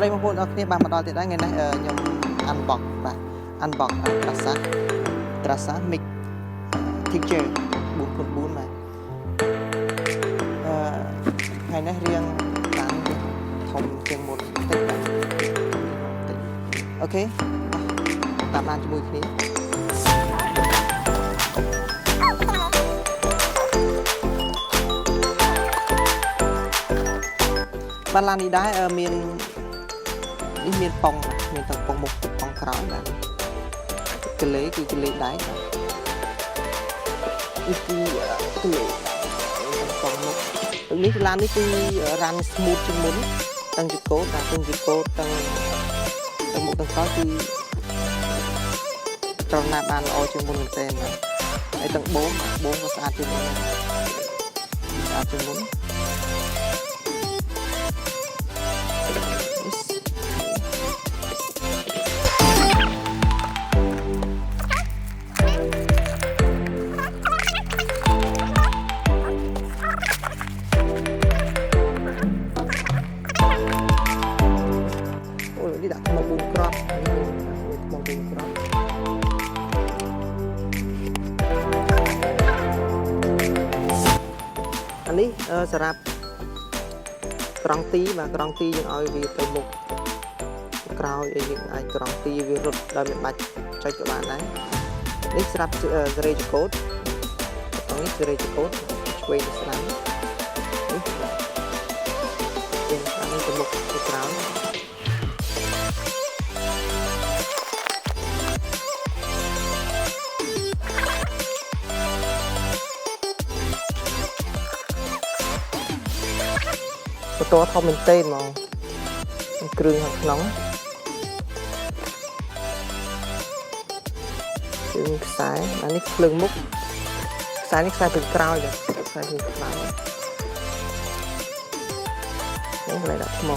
ស្រីបងប្អូនអរគ្នាបានមកដល់ទៀតហើយថ្ងៃនេះខ្ញុំ unbox បាទ unbox Trasa Mix Teacher 4x4 បាទថ្ងៃនេះរៀងតាមធំជាងមុនតិចបាទអូខេតាមបានជាមួយគ្នាបានឡាននេះដែរមានប៉ុងមានទាំងប៉ុងមុខប៉ុងក្រោយបាទកលេគឺកលេដែរនេះគឺកលេប៉ុងមុខនេះឡាននេះគឺរ៉ាន់ smooth ជាងមុនទាំងជាកូដតែទាំងជាកូដទាំងមុខទាំងក្រោយគឺត្រង់ណាបានល្អជាងមុនមែនទែនបាទហើយទាំងបងក៏ស្អាតជាងមុនស្អាតជាងមុននេះដាក់ថ្ម4គ្រាប់ថ្ម4គ្រាប់អានេះសម្រាប់ក្រងទីបាទក្រងទីយើងឲ្យវាទៅមុខក្រោយឲ្យយើងអាចក្រងទីវារត់ដោយមិនបាច់ចុចក៏បានដែរនេះសម្រាប់សេរីចកូតនេះសេរីចកូតឆ្វេងទៅស្ដាំនេះអានេះទៅមុខទៅក្រោយបតធំមែនទេហ្មងគ្រឿងខាងក្នុងគ្រឿងខ្សែអានេះភ្លើងមុខខ្សែនេះខ្សែពីក្រោយខ្សែពីក្រោយនេះកន្លែងដាក់ថ្ម